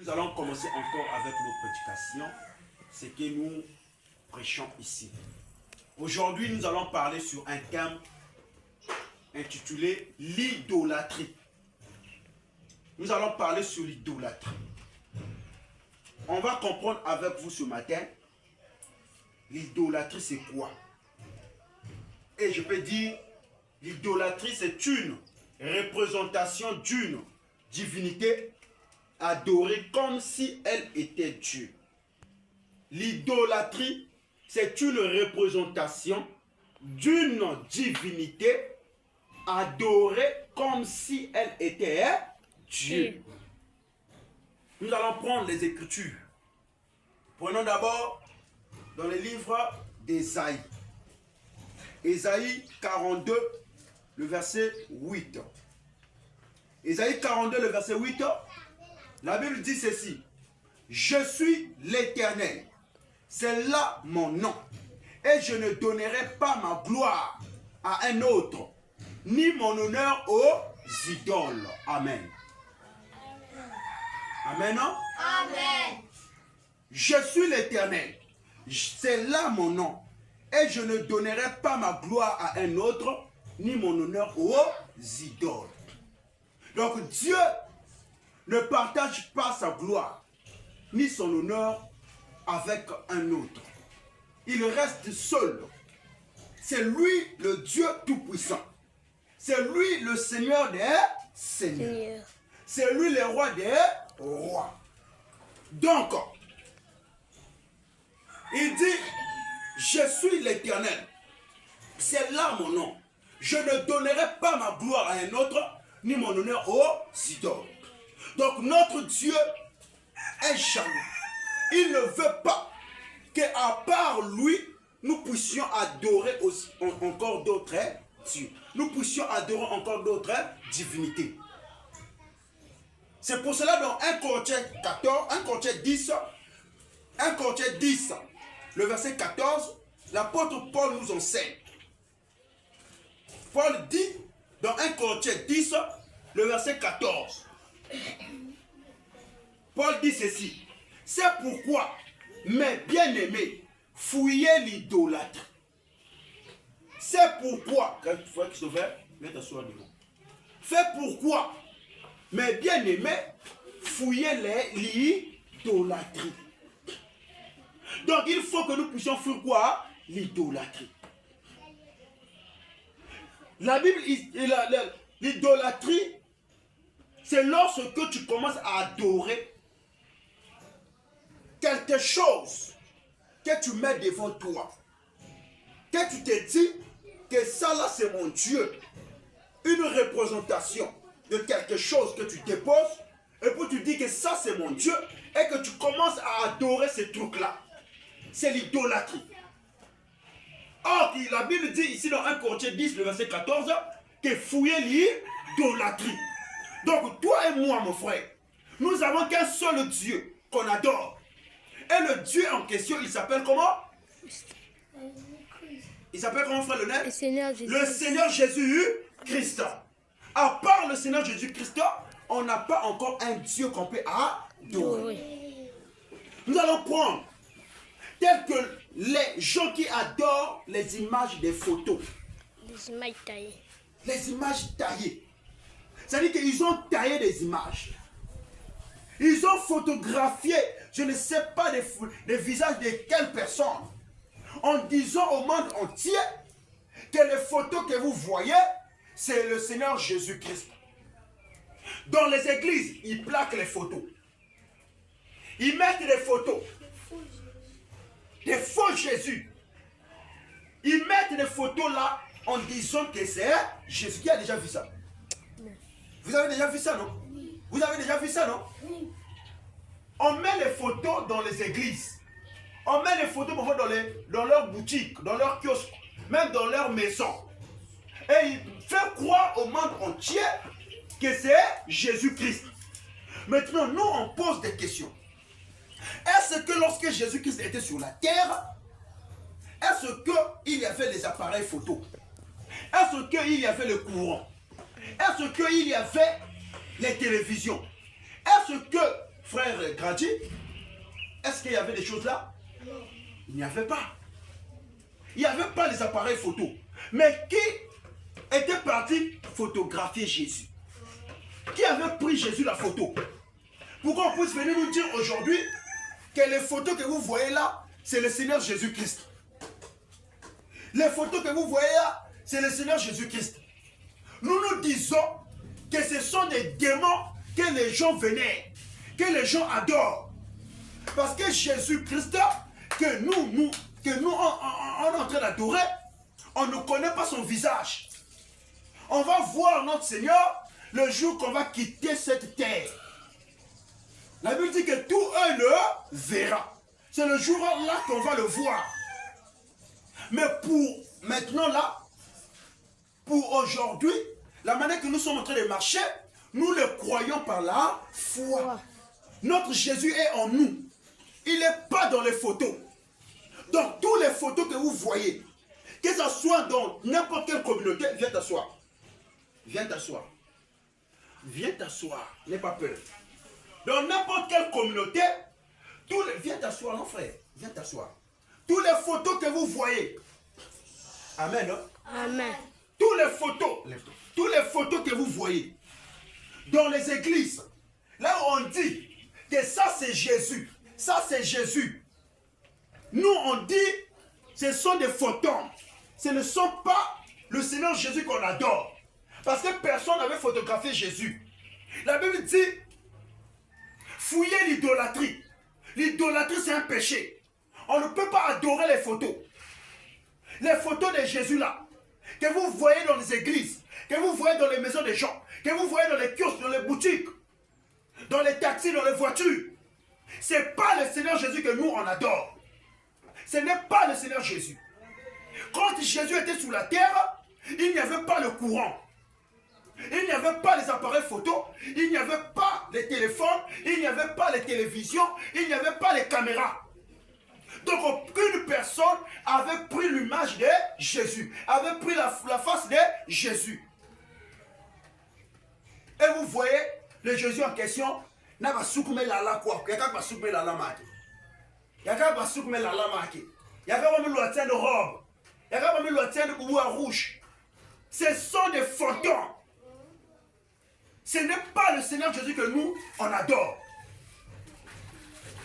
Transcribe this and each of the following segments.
nous allons commencer encore avec nos prédications, ce que nous prêchons ici. Aujourd'hui, nous allons parler sur un thème intitulé l'idolâtrie. Nous allons parler sur l'idolâtrie. On va comprendre avec vous ce matin, l'idolâtrie c'est quoi? Et je peux dire, l'idolâtrie c'est une représentation d'une divinité adorée comme si elle était Dieu. L'idolâtrie, c'est une représentation d'une divinité adorée comme si elle était Dieu. Nous allons prendre les Écritures. Prenons d'abord dans le livre d'Ésaïe. Ésaïe 42, le verset 8. Ésaïe 42, le verset 8, la Bible dit ceci. Je suis l'Éternel, c'est là mon nom, et je ne donnerai pas ma gloire à un autre, ni mon honneur aux idoles. Amen. Amen, non? Amen. Je suis l'Éternel, c'est là mon nom, et je ne donnerai pas ma gloire à un autre, ni mon honneur aux idoles. Donc Dieu ne partage pas sa gloire, ni son honneur avec un autre. Il reste seul. C'est lui le Dieu Tout-Puissant. C'est lui le Seigneur des Seigneurs. C'est lui le roi des rois. Donc, il dit, je suis l'Éternel. C'est là mon nom. Je ne donnerai pas ma gloire à un autre, ni mon honneur aux idoles. Donc notre Dieu est jaloux. Il ne veut pas qu'à part lui, nous puissions adorer aussi, encore d'autres dieux. Nous puissions adorer encore d'autres divinités. C'est pour cela dans 1 Corinthiens 14, 1 Corinthiens 10, 1 Corinthiens 10, le verset 14, l'apôtre Paul nous enseigne. Paul dit dans 1 Corinthiens 10, le verset 14. Paul dit ceci. C'est pourquoi, mes bien-aimés, fouillez l'idolâtrie. C'est pourquoi, c'est pourquoi, mes bien-aimés, fouillez l'idolâtrie. Donc il faut que nous puissions fuir quoi? L'idolâtrie. La Bible, l'idolâtrie, c'est lorsque tu commences à adorer quelque chose que tu mets devant toi, que tu te dis que ça là c'est mon Dieu, une représentation de quelque chose que tu déposes, et puis tu dis que ça c'est mon Dieu, et que tu commences à adorer ces trucs là. C'est l'idolâtrie. Or, la Bible dit ici dans 1 Corinthiens 10, le verset 14, que fouiller l'idolâtrie. Donc, toi et moi, mon frère, nous avons qu'un seul Dieu qu'on adore. Et le Dieu en question, il s'appelle comment? Il s'appelle comment, frère Lionel? Le Seigneur Jésus-Christ. À part le Seigneur Jésus-Christ, on n'a pas encore un Dieu qu'on peut adorer. Nous allons prendre tel que les gens qui adorent les images des photos. Les images taillées. Les images taillées. C'est-à-dire qu'ils ont taillé des images. Ils ont photographié, je ne sais pas, les visages de quelle personne, en disant au monde entier que les photos que vous voyez, c'est le Seigneur Jésus-Christ. Dans les églises, ils plaquent les photos. Ils mettent des photos. Des faux Jésus. Ils mettent des photos là en disant que c'est Jésus. Qui a déjà vu ça? Vous avez déjà vu ça, non? Vous avez déjà vu ça, non? On met les photos dans les églises. On met les photos dans leurs boutiques, dans leurs kiosques, même dans leurs maisons. Et ils font croire au monde entier que c'est Jésus-Christ. Maintenant, nous, on pose des questions. Est-ce que lorsque Jésus-Christ était sur la terre, est-ce qu'il y avait les appareils photo? Est-ce qu'il y avait le courant? Est-ce qu'il y avait les télévisions? Est-ce que frère Grady, est-ce qu'il y avait des choses là? Non. Il n'y avait pas. Il n'y avait pas les appareils photo. Mais qui était parti photographier Jésus? Qui avait pris Jésus la photo? Pour qu'on puisse venir nous dire aujourd'hui que les photos que vous voyez là, c'est le Seigneur Jésus-Christ. Les photos que vous voyez là, c'est le Seigneur Jésus-Christ. Nous nous disons que ce sont des démons que les gens venaient, que les gens adorent. Parce que Jésus-Christ, que nous on est en train d'adorer, on ne connaît pas son visage. On va voir notre Seigneur le jour qu'on va quitter cette terre. La Bible dit que tout œil le verra. C'est le jour-là qu'on va le voir. Mais pour maintenant là, pour aujourd'hui, la manière que nous sommes en train de marcher, nous le croyons par la foi. Notre Jésus est en nous. Il n'est pas dans les photos. Donc, toutes les photos que vous voyez, que ce soit dans n'importe quelle communauté, viens t'asseoir. Viens t'asseoir. Viens t'asseoir. N'aie pas peur. Dans n'importe quelle communauté, viens t'asseoir, non frère. Viens t'asseoir. Toutes les photos que vous voyez. Amen. Hein? Amen. Toutes les photos que vous voyez dans les églises, là où on dit que ça c'est Jésus, ça c'est Jésus. Nous on dit ce sont des photons. Ce ne sont pas le Seigneur Jésus qu'on adore. Parce que personne n'avait photographié Jésus. La Bible dit fouillez l'idolâtrie. L'idolâtrie c'est un péché. On ne peut pas adorer les photos. Les photos de Jésus là, que vous voyez dans les églises, que vous voyez dans les maisons des gens, que vous voyez dans les kiosques, dans les boutiques, dans les taxis, dans les voitures. Ce n'est pas le Seigneur Jésus que nous on adore. Ce n'est pas le Seigneur Jésus. Quand Jésus était sur la terre, il n'y avait pas le courant. Il n'y avait pas les appareils photo, il n'y avait pas les téléphones, il n'y avait pas les télévisions, il n'y avait pas les caméras. Donc aucune personne avait pris l'image de Jésus, avait pris la face de Jésus. Et vous voyez, le Jésus en question, n'a pas soukoumé la la quoi, il n'y a pas soukoumé la la marqué. Il n'y a pas soukoumé la la marqué. Il n'y a pas mis l'ouatien de robe. Il n'y a pas mis l'ouatien de bois rouge. Ce sont des photons. Ce n'est pas le Seigneur Jésus que nous, on adore.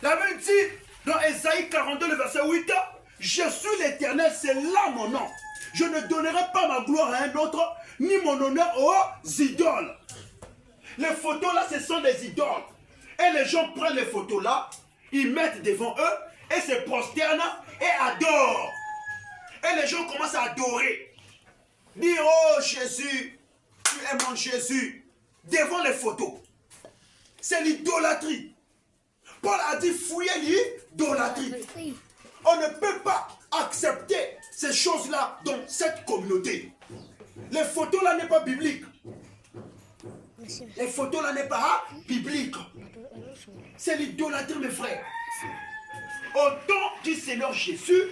La Bible dit, dans Ésaïe 42, le verset 8, « Je suis l'Éternel, c'est là mon nom. Je ne donnerai pas ma gloire à un autre, ni mon honneur aux idoles. » Les photos là, ce sont des idoles. Et les gens prennent les photos là, ils mettent devant eux, et se prosternent et adorent. Et les gens commencent à adorer. Dire, oh Jésus, tu es mon Jésus. Devant les photos. C'est l'idolâtrie. Paul a dit fouiller l'idolâtrie. On ne peut pas accepter ces choses-là dans cette communauté. Les photos là n'est pas biblique. Les photos là n'est pas biblique. C'est l'idolâtrie, mes frères. Au temps du Seigneur Jésus,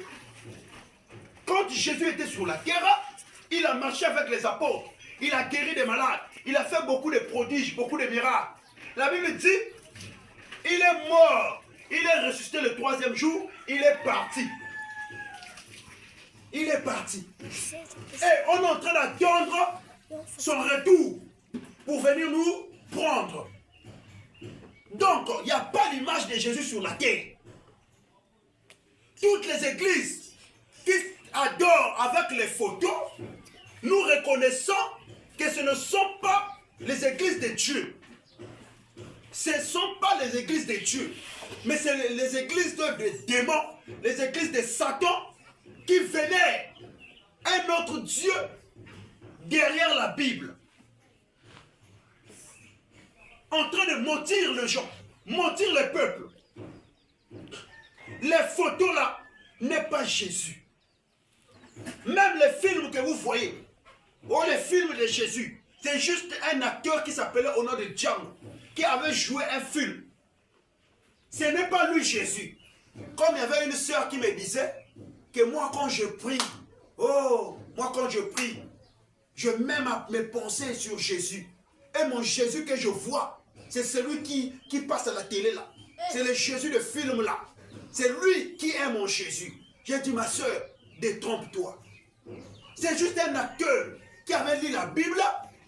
quand Jésus était sur la terre, il a marché avec les apôtres. Il a guéri des malades. Il a fait beaucoup de prodiges, beaucoup de miracles. La Bible dit, il est mort. Il est ressuscité le 3e jour. Il est parti. Il est parti. Et on est en train d'attendre son retour pour venir nous prendre. Donc, il n'y a pas l'image de Jésus sur la terre. Toutes les églises qui adorent avec les photos, nous reconnaissons que ce ne sont pas les églises de Dieu. Ce ne sont pas les églises de Dieu, mais c'est les églises de démons, les églises de Satan qui vénèrent un autre Dieu derrière la Bible. En train de mentir les gens, mentir le peuple. Les photos là n'est pas Jésus. Même les films que vous voyez, oh, les films de Jésus, c'est juste un acteur qui s'appelait au nom de Django, qui avait joué un film. Ce n'est pas lui Jésus. Comme il y avait une sœur qui me disait que moi quand je prie, oh, moi quand je prie, je mets mes pensées sur Jésus. Et mon Jésus que je vois, c'est celui qui passe à la télé là. C'est le Jésus de film là. C'est lui qui est mon Jésus. J'ai dit, ma soeur, détrompe-toi. C'est juste un acteur qui avait lu la Bible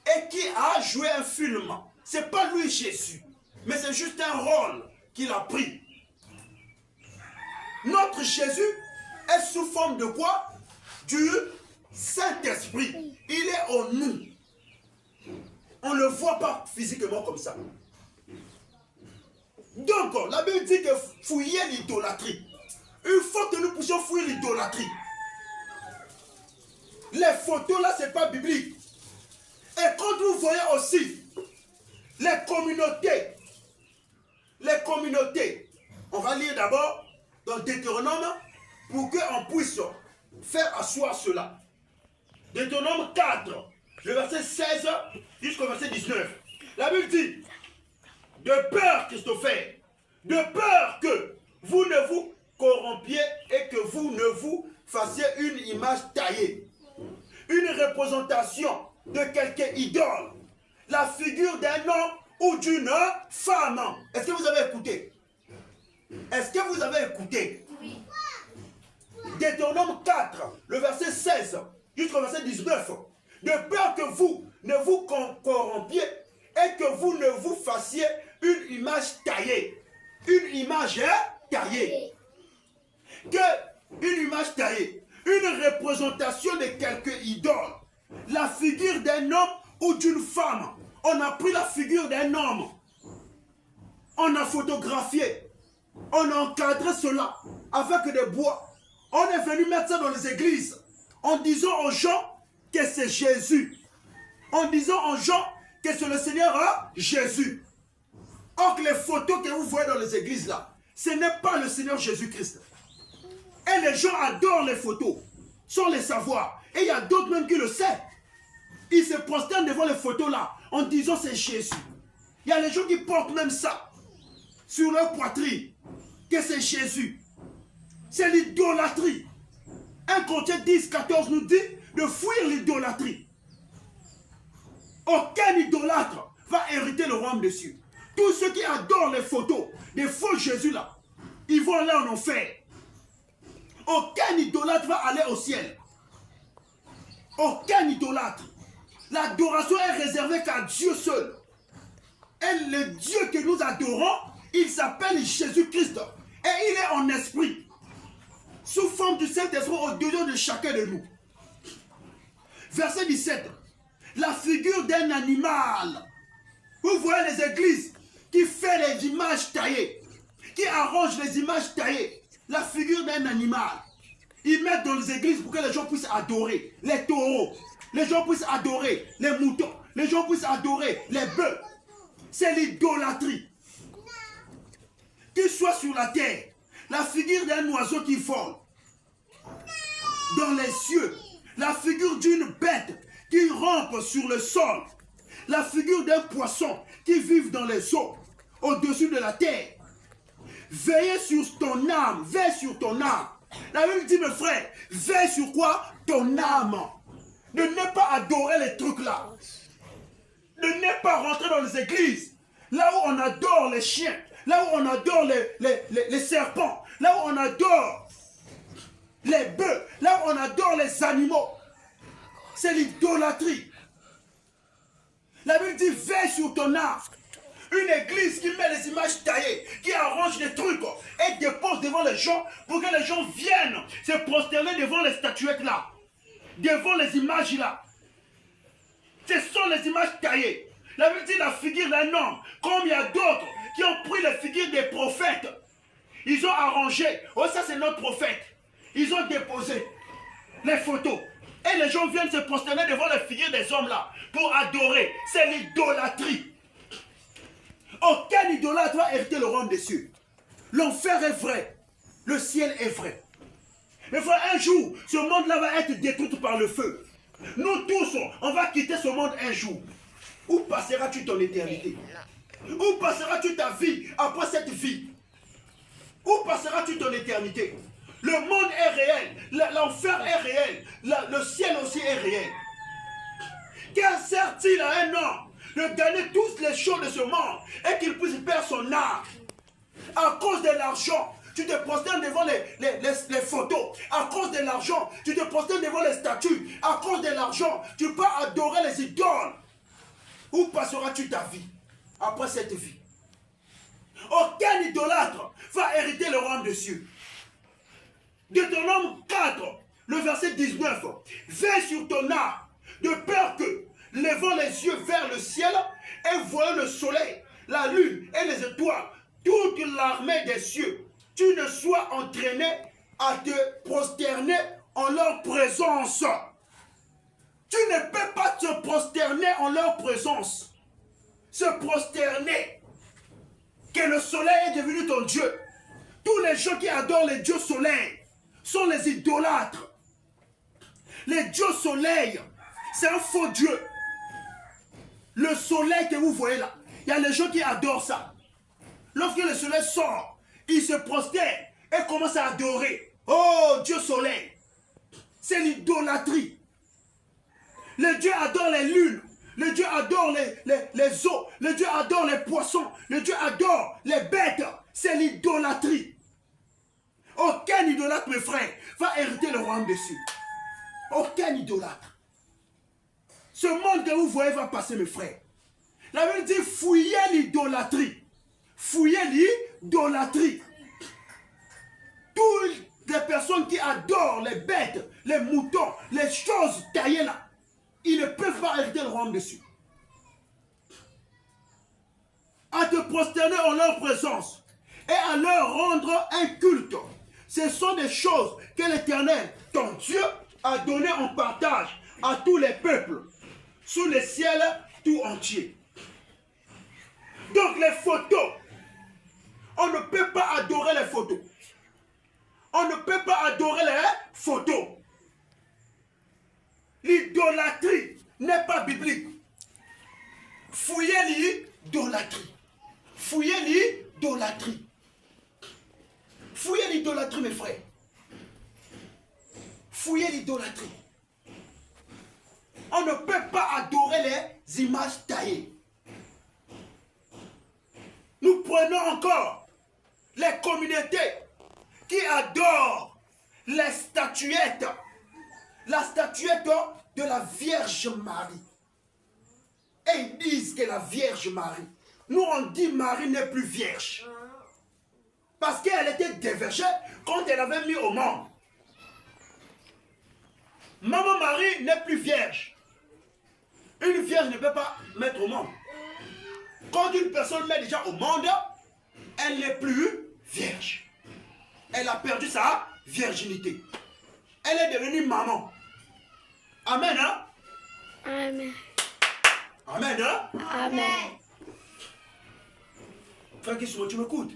et qui a joué un film. C'est pas lui Jésus, mais c'est juste un rôle qu'il a pris. Notre Jésus est sous forme de quoi? Du Saint-Esprit. Il est en nous. On ne le voit pas physiquement comme ça. Donc, la Bible dit que fouiller l'idolâtrie. Il faut que nous puissions fouiller l'idolâtrie. Les photos là, ce n'est pas biblique. Et quand vous voyez aussi les communautés, on va lire d'abord dans Deutéronome pour qu'on puisse faire asseoir cela. Deutéronome 4, le verset 16 jusqu'au verset 19. La Bible dit, de peur, Christopher, de peur que vous ne vous corrompiez et que vous ne vous fassiez une image taillée, une représentation de quelque idole, la figure d'un homme ou d'une femme. Est-ce que vous avez écouté? Est-ce que vous avez écouté? Oui. Deutéronome 4, le verset 16 jusqu'au verset 19. De peur que vous ne vous corrompiez et que vous ne vous fassiez une image taillée. Une image taillée. Une image taillée. Une représentation de quelque idole. La figure d'un homme ou d'une femme. On a pris la figure d'un homme. On a photographié. On a encadré cela avec des bois. On est venu mettre ça dans les églises en disant aux gens que c'est Jésus. En disant aux gens que c'est le Seigneur Jésus. Or, les photos que vous voyez dans les églises là, ce n'est pas le Seigneur Jésus-Christ. Et les gens adorent les photos, sans les savoir. Et il y a d'autres même qui le savent. Ils se prosternent devant les photos là, en disant c'est Jésus. Il y a les gens qui portent même ça sur leur poitrine, que c'est Jésus. C'est l'idolâtrie. 1 Corinthiens 10, 14 nous dit de fuir l'idolâtrie. Aucun idolâtre va hériter le royaume des cieux. Tous ceux qui adorent les photos des faux Jésus là, ils vont aller en enfer. Aucun idolâtre va aller au ciel. Aucun idolâtre. L'adoration est réservée qu'à Dieu seul. Et le Dieu que nous adorons, il s'appelle Jésus-Christ. Et il est en esprit. Sous forme du Saint-Esprit au-dedans de chacun de nous. Verset 17. La figure d'un animal. Vous voyez les églises qui font les images taillées. Qui arrangent les images taillées. La figure d'un animal. Ils mettent dans les églises pour que les gens puissent adorer les taureaux. Les gens puissent adorer les moutons. Les gens puissent adorer les bœufs. C'est l'idolâtrie. Qu'il soit sur la terre, la figure d'un oiseau qui vole. Dans les cieux, la figure d'une bête qui rampe sur le sol. La figure d'un poisson qui vit dans les eaux, au-dessus de la terre. Veillez sur ton âme, veille sur ton âme. La Bible dit, mes frères, veille sur quoi? Ton âme. Ne pas adorer les trucs là. Ne pas rentrer dans les églises. Là où on adore les chiens. Là où on adore les serpents. Là où on adore les bœufs. Là où on adore les animaux. C'est l'idolâtrie. La Bible dit, veille sur ton âme. Une église qui met les images taillées, qui arrange des trucs et dépose devant les gens pour que les gens viennent se prosterner devant les statuettes là, devant les images là. Ce sont les images taillées. La Bible dit la figure d'un homme, comme il y a d'autres qui ont pris les figures des prophètes. Ils ont arrangé, oh ça c'est notre prophète. Ils ont déposé les photos. Et les gens viennent se prosterner devant les figures des hommes là pour adorer. C'est l'idolâtrie. Aucun idolâtre va hériter le royaume des cieux. L'enfer est vrai. Le ciel est vrai. Mais frère, un jour, ce monde-là va être détruit par le feu. Nous tous, on va quitter ce monde un jour. Où passeras-tu ton éternité? Où passeras-tu ta vie après cette vie? Où passeras-tu ton éternité? Le monde est réel. L'enfer est réel. Le ciel aussi est réel. Qu'en sert-il à un homme de gagner toutes les choses de ce monde et qu'il puisse perdre son âme. À cause de l'argent, tu te prosternes devant les photos. À cause de l'argent, tu te prosternes devant les statues. À cause de l'argent, tu peux adorer les idoles. Où passeras-tu ta vie après cette vie? Aucun idolâtre va hériter le royaume des cieux. Deutéronome 4, le verset 19. Veille sur ton âme, de peur que, levant les yeux vers le ciel et voyant le soleil, la lune et les étoiles, toute l'armée des cieux, tu ne sois entraîné à te prosterner en leur présence. Tu ne peux pas te prosterner en leur présence. Se prosterner. Que le soleil est devenu ton Dieu. Tous les gens qui adorent les dieux soleil sont les idolâtres. Les dieux soleil, c'est un faux Dieu. Le soleil que vous voyez là, il y a les gens qui adorent ça. Lorsque le soleil sort, ils se prosternent et commencent à adorer. Oh, Dieu soleil. C'est l'idolâtrie. Le Dieu adore les lunes. Le Dieu adore les eaux. Le Dieu adore les poissons. Le Dieu adore les bêtes. C'est l'idolâtrie. Aucun idolâtre, mes frères, va hériter le royaume des cieux. Aucun idolâtre. Ce monde que vous voyez va passer, mes frères. La Bible dit fouillez l'idolâtrie. Fouillez l'idolâtrie. Toutes les personnes qui adorent les bêtes, les moutons, les choses taillées là, ils ne peuvent pas hériter le royaume des cieux. À te prosterner en leur présence et à leur rendre un culte. Ce sont des choses que l'Éternel, ton Dieu, a donné en partage à tous les peuples, sous le ciel tout entier. Donc les photos, on ne peut pas adorer les photos. On ne peut pas adorer les photos. L'idolâtrie n'est pas biblique. Fouillez l'idolâtrie. Fouillez l'idolâtrie. Fouillez l'idolâtrie, mes frères. Fouillez l'idolâtrie. On ne peut pas adorer les images taillées. Nous prenons encore les communautés qui adorent les statuettes. La statuette de la Vierge Marie. Et ils disent que la Vierge Marie, nous on dit Marie n'est plus vierge. Parce qu'elle était dévergée quand elle avait mis au monde. Maman Marie n'est plus vierge. Une vierge ne peut pas mettre au monde. Quand une personne met déjà au monde, elle n'est plus vierge. Elle a perdu sa virginité. Elle est devenue maman. Amen, hein? Amen. Amen, hein? Amen. Frère Kissimo, tu m'écoutes?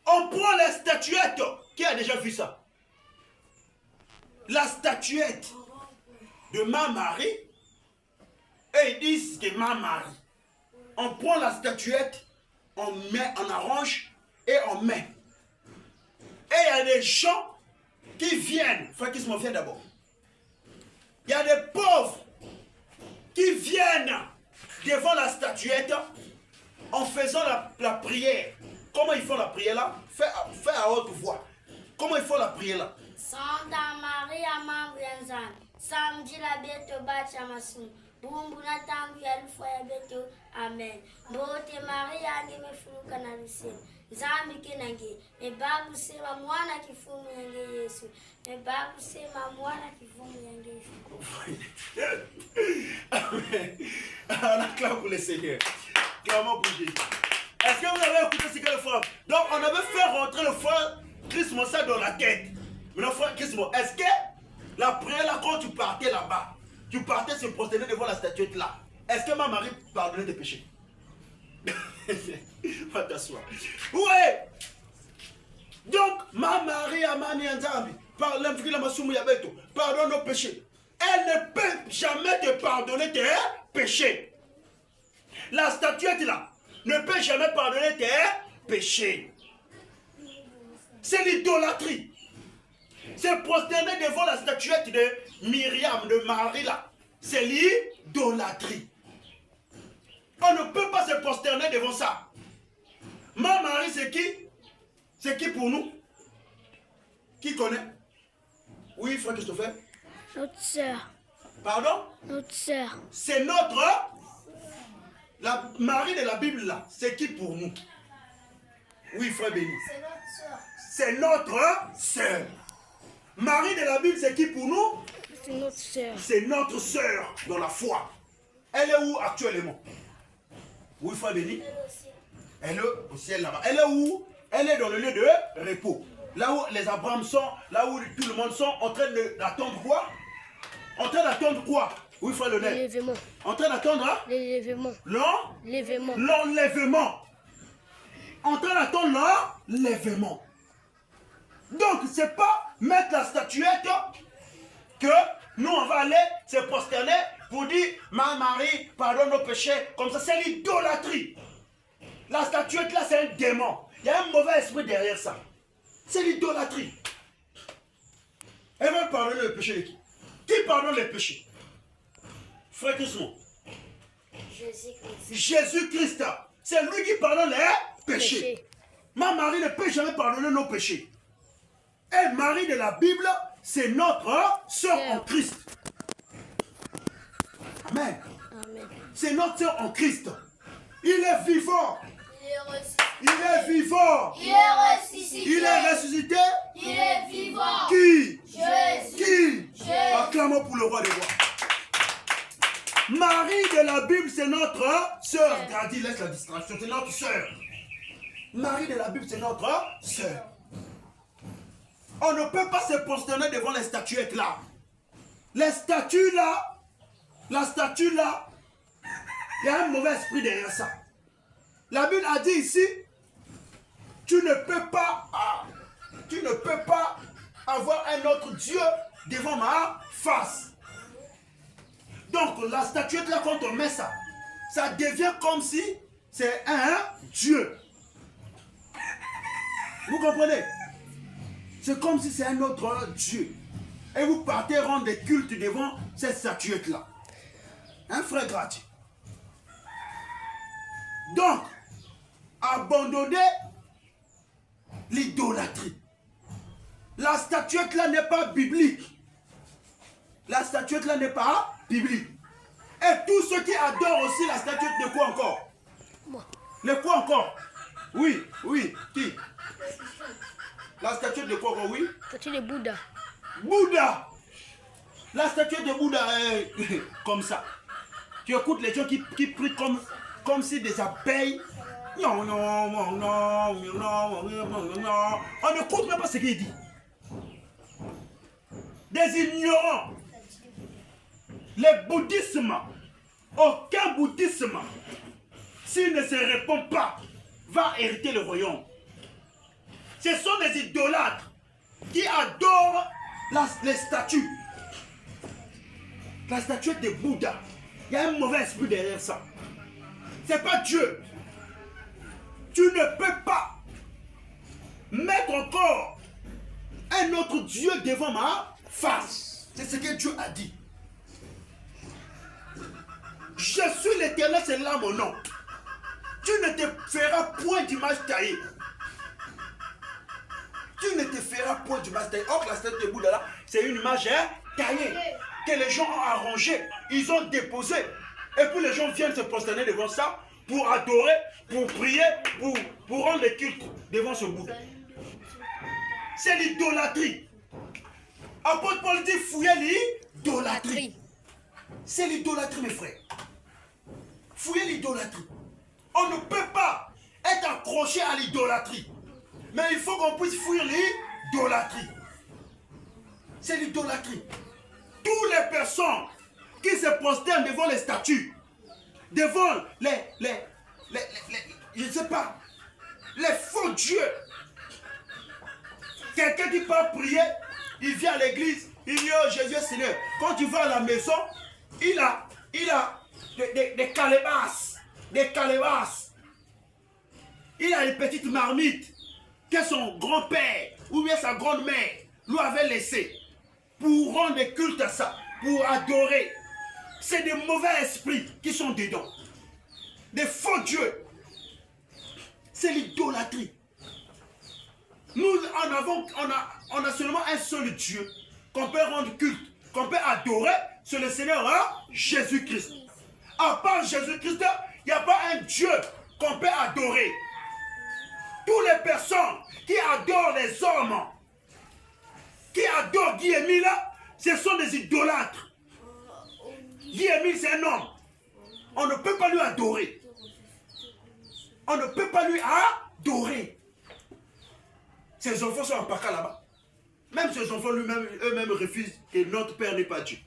On prend la statuette. Qui a déjà vu ça? La statuette de ma Marie. Et ils disent que ma Marie. On prend la statuette, on met, on arrange et on met. Et il y a des gens qui viennent. Frère Kissimo, viens d'abord. Il y a des pauvres qui viennent devant la statuette en faisant la prière. Comment ils font la prière là? Fais à haute voix. Comment ils font la prière là? Santa Maria Mambrianzan, Samedi la beto bachamasu, Bumbuna tangu ya lufa ya beto, Amen. Bote Maria nge mefunuka na lusia. Zambi kenange, mebabu sema mwana kifumu yange Yesu. Mebabu sema mwana kifumu yange Yesu. Amen. On acclame pour le Seigneur. Clamons pour Jésus. Est-ce que vous avez écouté ce que le frère? Donc on avait fait rentrer le frère Christ Mossa dans la tête. Mais le frère Christ Mossa, est-ce que la prière là, quand tu partais là-bas, tu partais se prosterner devant la statuette là, est-ce que ma Marie pardonnait tes péchés? Va t'asseoir. Ouais. Donc, ma Marie Amani Nzambi, pardonne nos péchés. Elle ne peut jamais te pardonner tes péchés. La statuette là ne peut jamais pardonner tes péchés. C'est l'idolâtrie. C'est prosterner devant la statuette de Myriam, de Marie là. C'est l'idolâtrie. On ne peut pas se prosterner devant ça. Ma Marie, c'est qui? C'est qui pour nous? Qui connaît? Oui, frère Christopher. Notre sœur. Pardon? Notre sœur. C'est notre... La Marie de la Bible, là, c'est qui pour nous? Oui, frère Béni. C'est notre sœur. C'est notre sœur. Marie de la Bible, c'est qui pour nous? C'est notre sœur. C'est notre sœur dans la foi. Elle est où actuellement? Oui, frère Béni. Elle est au ciel là-bas. Elle est où? Elle est dans le lieu de repos. Là où les Abraham sont, là où tout le monde sont en train d'attendre quoi? En train d'attendre quoi? Oui, frère Lionel. L'enlèvement. En train d'attendre hein? L'enlèvement. L'enlèvement. L'enlèvement. En train d'attendre l'enlèvement. Donc, c'est pas mettre la statuette que nous, on va aller se prosterner pour dire, ma Marie, pardonne nos péchés. Comme ça, c'est l'idolâtrie. La statuette là, c'est un démon. Il y a un mauvais esprit derrière ça. C'est l'idolâtrie. Elle va pardonner le péché de qui? Qui pardonne les péchés? Frère Christ. Jésus-Christ. Jésus-Christ. C'est lui qui pardonne les péchés. Péché. Ma Marie ne peut jamais pardonner nos péchés. Et Marie de la Bible, c'est notre sœur en Christ. Amen. Amen. C'est notre sœur en Christ. Il est vivant. Il est ressuscité. Il est vivant. Il est ressuscité. Il est ressuscité. Il est vivant. Qui? Jésus. Qui? Jésus. Acclamons pour le roi des rois. Marie de la Bible, c'est notre sœur. Grandi, laisse la distraction. C'est notre sœur. Marie de la Bible, c'est notre sœur. On ne peut pas se prosterner devant les statuettes là. Les statues là, la statue là, il y a un mauvais esprit derrière ça. La Bible a dit ici, tu ne peux pas avoir un autre Dieu devant ma face. Donc la statuette là, quand on met ça, ça devient comme si c'est un Dieu. Vous comprenez? C'est comme si c'est un autre Dieu. Et vous partez rendre des cultes devant cette statuette-là. Un frère gratuit. Donc, abandonnez l'idolâtrie. La statuette-là n'est pas biblique. La statuette-là n'est pas biblique. Et tous ceux qui adorent aussi la statuette de quoi encore? Moi. Le quoi encore? Oui, oui, qui? La statue de quoi, oui? Statue de Bouddha. Bouddha! La statue de Bouddha est comme ça. Tu écoutes les gens qui prient comme si des abeilles. Non, non, non, non, non, non, non. On n'écoute même pas ce qu'il dit. Des ignorants. Le bouddhisme, aucun bouddhisme, s'il ne se répond pas, va hériter le royaume. Ce sont des idolâtres qui adorent les statues. La statue de Bouddha. Il y a un mauvais esprit derrière ça. C'est pas Dieu. Tu ne peux pas mettre encore un autre Dieu devant ma face. C'est ce que Dieu a dit. Je suis l'Éternel, c'est là mon nom. Tu ne te feras point d'image taillée. Tu ne te feras point d'image taillée. Or, la statue de Bouddha là, c'est une image taillée que les gens ont arrangée. Ils ont déposé. Et puis les gens viennent se prosterner devant ça pour adorer, pour prier, pour rendre le culte devant ce Bouddha. C'est l'idolâtrie. Apôtre Paul dit fouillez l'idolâtrie. C'est l'idolâtrie, mes frères. Fouillez l'idolâtrie. On ne peut pas être accroché à l'idolâtrie. Mais il faut qu'on puisse fuir l'idolâtrie. C'est l'idolâtrie. Toutes les personnes qui se prosternent devant les statues, devant je ne sais pas, les faux dieux. Quelqu'un qui peut prier, il vient à l'église, il dit oh Jésus est Seigneur. Quand tu vas à la maison, il a des calebasses, Il a une petite marmite que son grand-père ou bien sa grand-mère lui avait laissée pour rendre des cultes à ça, pour adorer. C'est des mauvais esprits qui sont dedans. des faux dieux. C'est l'idolâtrie. Nous on a seulement un seul Dieu qu'on peut rendre culte, qu'on peut adorer, c'est le Seigneur Jésus-Christ. À part Jésus-Christ, il n'y a pas un Dieu qu'on peut adorer. Toutes les personnes qui adorent les hommes, qui adorent Guy Émile, ce sont des idolâtres. Guy Émile, c'est un homme. On ne peut pas lui adorer. On ne peut pas lui adorer. Ses enfants sont en paca là-bas. Même ses enfants eux-mêmes refusent que notre Père n'est pas Dieu.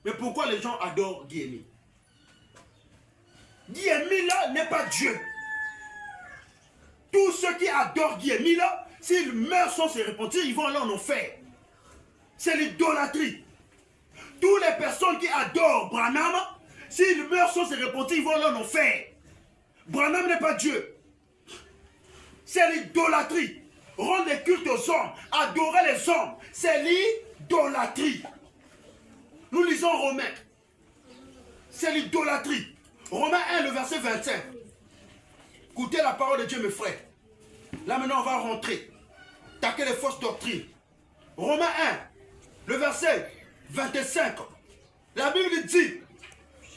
Mais pourquoi les gens adorent Guy Émile? Guy Émile n'est pas Dieu. Tous ceux qui adorent Guy Émile, s'ils meurent sans se repentir, ils vont aller en enfer. C'est l'idolâtrie. Toutes les personnes qui adorent Branham, s'ils meurent sans se repentir, ils vont aller en enfer. Branham n'est pas Dieu. C'est l'idolâtrie. Rendre des cultes aux hommes, adorer les hommes, c'est l'idolâtrie. Nous lisons Romains. C'est l'idolâtrie. Romains 1, le verset 25. Écoutez la parole de Dieu, mes frères. Là maintenant, on va rentrer. Taquer les fausses doctrines. Romains 1, le verset 25. La Bible dit,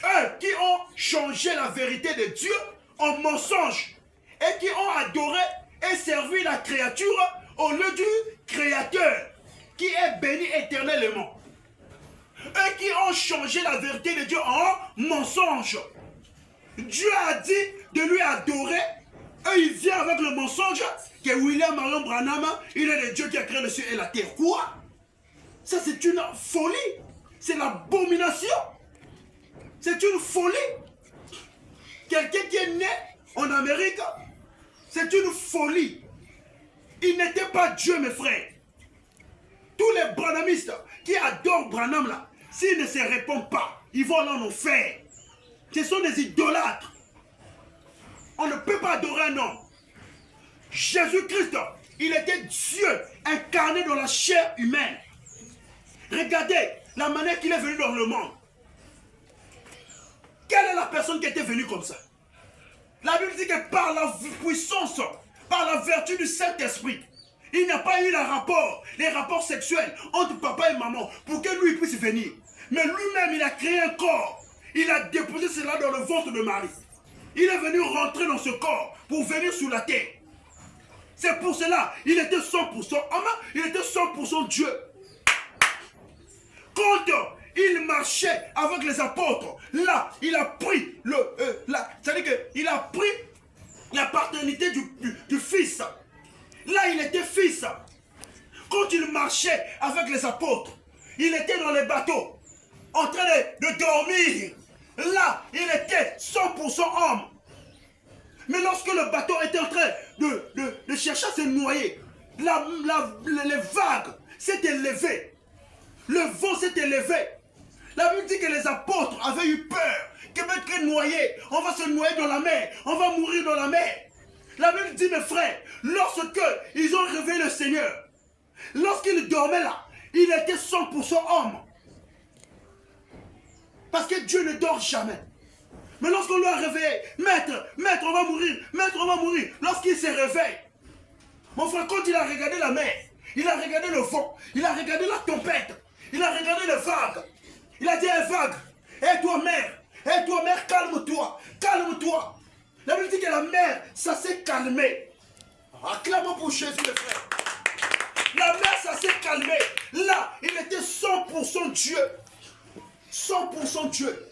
eux qui ont changé la vérité de Dieu en mensonge et qui ont adoré et servi la créature au lieu du Créateur qui est béni éternellement. Eux qui ont changé la vérité de Dieu en mensonge. Dieu a dit de lui adorer. Et il vient avec le mensonge que William Marion Branham, il est le Dieu qui a créé le ciel et la terre. Quoi? Ça c'est une folie. C'est l'abomination. C'est une folie. Quelqu'un qui est né en Amérique, c'est une folie. Il n'était pas Dieu, mes frères. Tous les branhamistes qui adorent Branham là, s'ils ne se répondent pas, ils vont en enfer. Ce sont des idolâtres. On ne peut pas adorer un homme. Jésus-Christ, il était Dieu incarné dans la chair humaine. Regardez la manière qu'il est venu dans le monde. Quelle est la personne qui était venue comme ça? La Bible dit que par la puissance, par la vertu du Saint-Esprit, il n'y a pas eu les rapports sexuels entre papa et maman pour que lui puisse venir. Mais lui-même, il a créé un corps. Il a déposé cela dans le ventre de Marie. Il est venu rentrer dans ce corps pour venir sur la terre. C'est pour cela, il était 100% homme, il était 100% Dieu. Quand il marchait avec les apôtres, là, il a pris c'est-à-dire qu'il a pris la paternité du Fils. Là, il était Fils. Quand il marchait avec les apôtres, il était dans les bateaux, en train de dormir. Là, il était 100% homme. Mais lorsque le bateau était en train de chercher à se noyer, les vagues s'étaient levées. Le vent s'était levé. La Bible dit que les apôtres avaient eu peur. Que être noyé, on va se noyer dans la mer, on va mourir dans la mer. La Bible dit, mes frères, lorsque ils ont réveillé le Seigneur, lorsqu'il dormait là, il était 100% homme. Parce que Dieu ne dort jamais. Mais lorsqu'on lui a réveillé, maître, on va mourir, maître, on va mourir. Lorsqu'il se réveille, mon frère, quand il a regardé la mer, il a regardé le vent, il a regardé la tempête, il a regardé les vagues. Il a dit à les vagues, hé toi mère, calme-toi, calme-toi. La Bible dit que la mer, ça s'est calmé. Acclamons pour Jésus, les frères. La mer, ça s'est calmé. Là, il était 100% Dieu. 100% Dieu.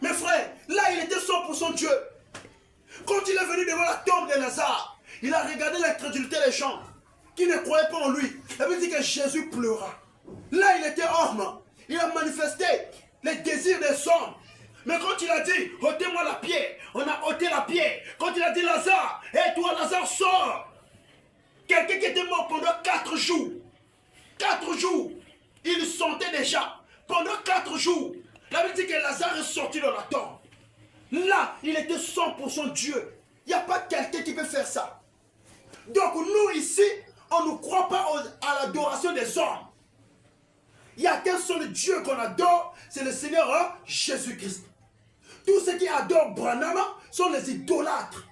Mes frères, là, il était 100% Dieu. Quand il est venu devant la tombe de Lazare, il a regardé l'incrédulité des gens qui ne croyaient pas en lui. La Bible dit que Jésus pleura. Là, il était homme. Il a manifesté les désirs des hommes. Mais quand il a dit, ôtez-moi la pierre, on a ôté la pierre. Quand il a dit, Lazare, hé toi, Lazare, sors. Quelqu'un qui était mort pendant 4 jours. 4 jours. Il sentait déjà. Pendant 4 jours. La Bible dit que Lazare est sorti de la tombe. Là, il était 100% Dieu. Il n'y a pas quelqu'un qui peut faire ça. Donc nous ici, on ne croit pas à l'adoration des hommes. Il n'y a qu'un seul Dieu qu'on adore, c'est le Seigneur Jésus-Christ. Tous ceux qui adorent Branham sont les idolâtres.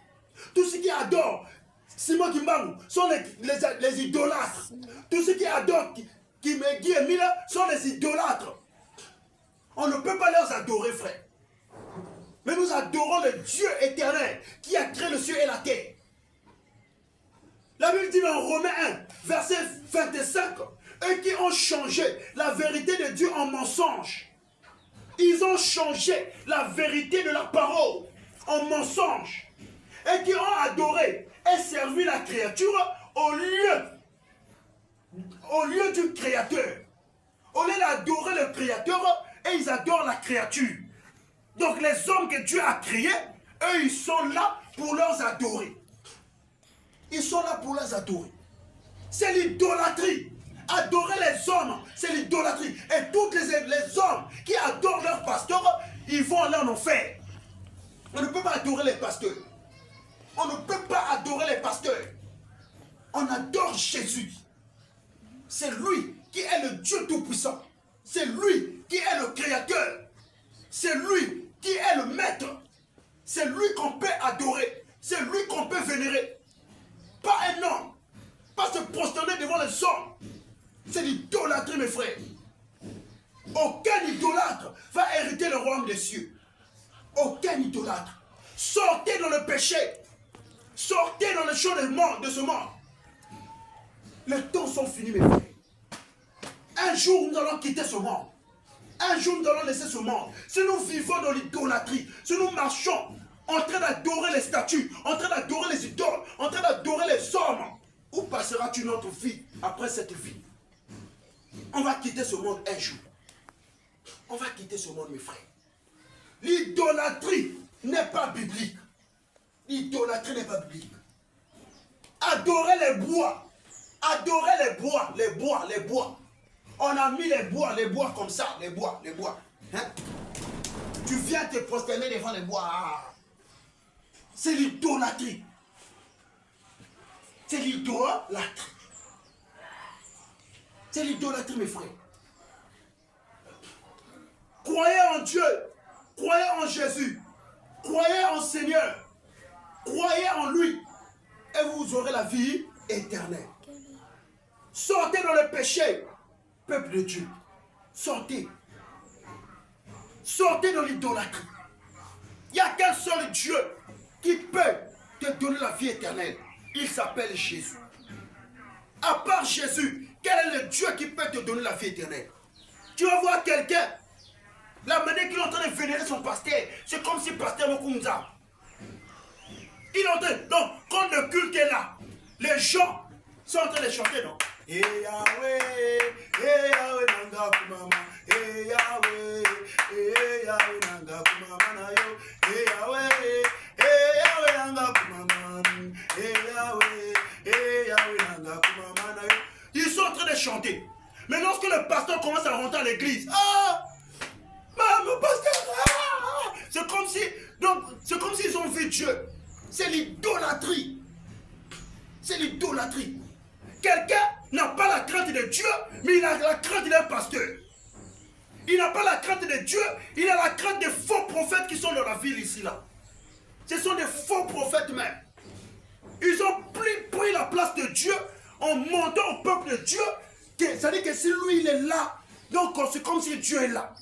Tous ceux qui adorent Simon Kimbangu sont les idolâtres. Tous ceux qui adorent Guy Emile sont les idolâtres. On ne peut pas les adorer, frère. Mais nous adorons le Dieu éternel qui a créé le ciel et la terre. La Bible dit dans Romains 1, verset 25, eux qui ont changé la vérité de Dieu en mensonge. Ils ont changé la vérité de la parole en mensonge. Et qui ont adoré et servi la créature au lieu du Créateur. Au lieu d'adorer le Créateur, et ils adorent la créature. Donc les hommes que Dieu a créés, eux, ils sont là pour les adorer. Ils sont là pour les adorer. C'est l'idolâtrie. Adorer les hommes, c'est l'idolâtrie. Et tous les hommes qui adorent leur pasteur, ils vont aller en enfer. On ne peut pas adorer les pasteurs. On ne peut pas adorer les pasteurs. On adore Jésus. C'est lui qui est le Dieu Tout-Puissant. C'est lui qui est le Créateur. C'est lui qui est le Maître. C'est lui qu'on peut adorer. C'est lui qu'on peut vénérer. Pas un homme. Pas se prosterner devant les hommes. C'est l'idolâtrie, mes frères. Aucun idolâtre va hériter le royaume des cieux. Aucun idolâtre. Sortez dans le péché. Sortez dans le champ de ce monde. Les temps sont finis, mes frères. Un jour, nous allons quitter ce monde. Un jour, nous allons laisser ce monde. Si nous vivons dans l'idolâtrie, si nous marchons en train d'adorer les statues, en train d'adorer les idoles, en train d'adorer les hommes, où passeras-tu notre vie après cette vie? On va quitter ce monde un jour. On va quitter ce monde, mes frères. L'idolâtrie n'est pas biblique. L'idolâtrie n'est pas biblique. Adorer les bois. Adorer les bois. On a mis les bois comme ça, les bois. Hein? Tu viens te prosterner devant les bois. Ah. C'est l'idolâtrie. C'est l'idolâtrie. C'est l'idolâtrie, mes frères. Croyez en Dieu. Croyez en Jésus. Croyez en Seigneur. Croyez en lui. Et vous aurez la vie éternelle. Sortez dans le péché, peuple de Dieu. Sortez. Sortez dans l'idolâtrie. Il n'y a qu'un seul Dieu qui peut te donner la vie éternelle. Il s'appelle Jésus. À part Jésus, quel est le Dieu qui peut te donner la vie éternelle? Tu vas voir quelqu'un, la manière qu'il est en train de vénérer son pasteur, c'est comme si pasteur Mokoumza. Il est en train, donc, quand le culte est là, les gens sont en train de chanter, non? Eh Yahweh, nanga kumama, eh Yahweh, nanga kumama na yo, eh Yahweh, nanga kumama, eh Yahweh, nanga kumama na yo. Ils sont en train de chanter. Mais lorsque le pasteur commence à rentrer à l'église, mon pasteur, c'est comme s'ils ont vu Dieu. C'est l'idolâtrie. C'est l'idolâtrie. Quelqu'un n'a pas la crainte de Dieu, mais il a la crainte d'un pasteur. Il n'a pas la crainte de Dieu, il a la crainte des faux prophètes qui sont dans la ville ici, là. Ce sont des faux prophètes même. Ils ont pris la place de Dieu en montant au peuple de Dieu. C'est-à-dire que si lui, il est là, donc c'est comme si Dieu est là.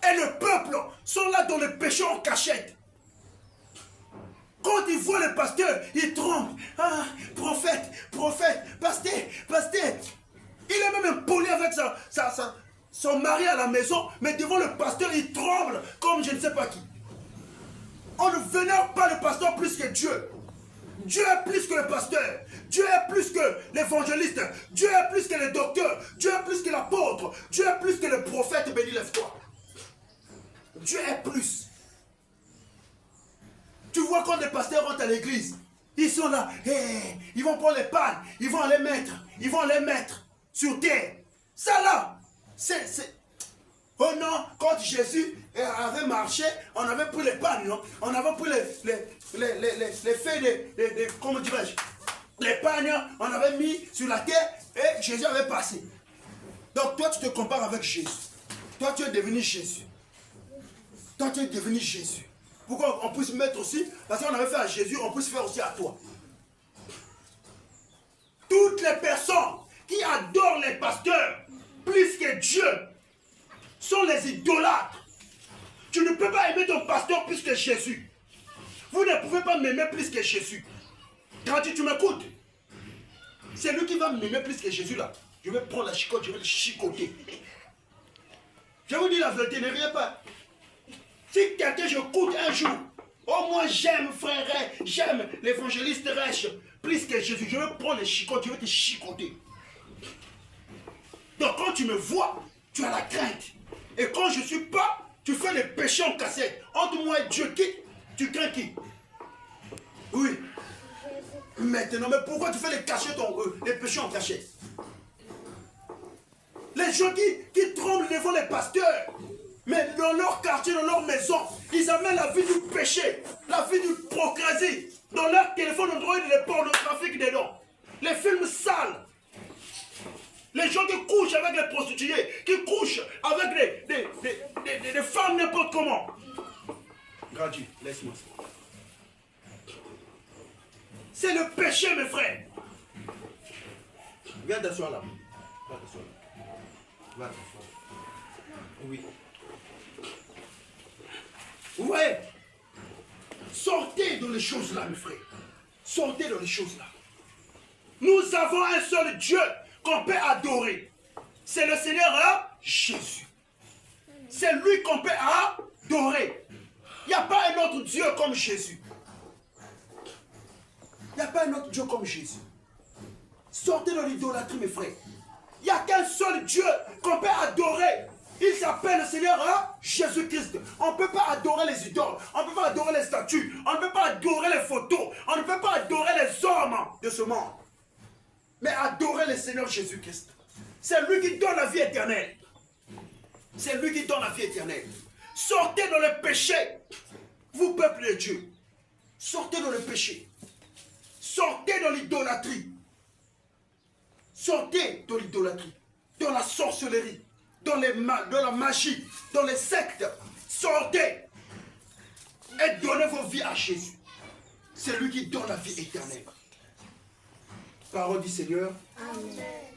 Et le peuple sont là dans le péché en cachette. Quand ils voient le pasteur, ils tremblent. Ah, prophète, pasteur. Il est même impoli avec son mari à la maison, mais devant le pasteur, il tremble comme je ne sais pas qui. On ne vénère pas le pasteur plus que Dieu. Dieu est plus que le pasteur. Dieu est plus que l'évangéliste. Dieu est plus que le docteur. Dieu est plus que l'apôtre. Dieu est plus que le prophète, béni lève-toi. Dieu est plus. Tu vois quand les pasteurs rentrent à l'église, ils sont là, ils vont prendre les pannes, ils vont les mettre sur terre. Ça là, c'est... Oh non, quand Jésus avait marché, on avait pris les pannes, non? On avait pris les feuilles comment dirais-je, les pannes, on avait mis sur la terre et Jésus avait passé. Donc toi tu te compares avec Jésus. Toi tu es devenu Jésus. Toi, tu es devenu Jésus. Pourquoi on peut se mettre aussi? Parce qu'on avait fait à Jésus, on peut se faire aussi à toi. Toutes les personnes qui adorent les pasteurs plus que Dieu sont les idolâtres. Tu ne peux pas aimer ton pasteur plus que Jésus. Vous ne pouvez pas m'aimer plus que Jésus. Quand tu m'écoutes, c'est lui qui va m'aimer plus que Jésus là. Je vais prendre la chicotte, je vais le chicoter. Je vous dis la vérité, ne riez pas. Si quelqu'un j'écoute un jour, oh moi j'aime frère, j'aime l'évangéliste Rech plus que Jésus, je vais prendre les chicottes, je vais te chicoter. Donc quand tu me vois, tu as la crainte. Et quand je ne suis pas, tu fais les péchés en cassette. Entre moi et Dieu, qui tu crains qui? Oui. Maintenant, mais pourquoi tu fais les péchés en cachette? Les gens qui tremblent devant les pasteurs, mais dans leur quartier, dans leur maison, ils amènent la vie du péché, la vie du procrasie. Dans leur téléphone, on doit les pornographiques dedans. Les films sales. Les gens qui couchent avec les prostituées, qui couchent avec des femmes n'importe comment. Gratuit, laisse-moi ça. C'est le péché, mes frères. Viens t'asseoir là. Va t'asseoir là. Va t'asseoir. Oui. Ouais. Sortez dans les choses là, mes frères. Sortez dans les choses là. Nous avons un seul Dieu qu'on peut adorer. C'est le Seigneur Jésus. C'est lui qu'on peut adorer. Il n'y a pas un autre Dieu comme Jésus. Il n'y a pas un autre Dieu comme Jésus. Sortez de l'idolâtrie, mes frères. Il n'y a qu'un seul Dieu qu'on peut adorer. Il s'appelle le Seigneur Jésus-Christ. On ne peut pas adorer les idoles. On ne peut pas adorer les statues. On ne peut pas adorer les photos. On ne peut pas adorer les hommes de ce monde. Mais adorer le Seigneur Jésus-Christ. C'est lui qui donne la vie éternelle. C'est lui qui donne la vie éternelle. Sortez dans le péché. Vous, peuple de Dieu. Sortez dans le péché. Sortez dans l'idolâtrie. Sortez dans l'idolâtrie. Dans la sorcellerie. Dans la magie. Dans les sectes. Sortez. Et donnez vos vies à Jésus. C'est lui qui donne la vie éternelle. Parole du Seigneur. Amen.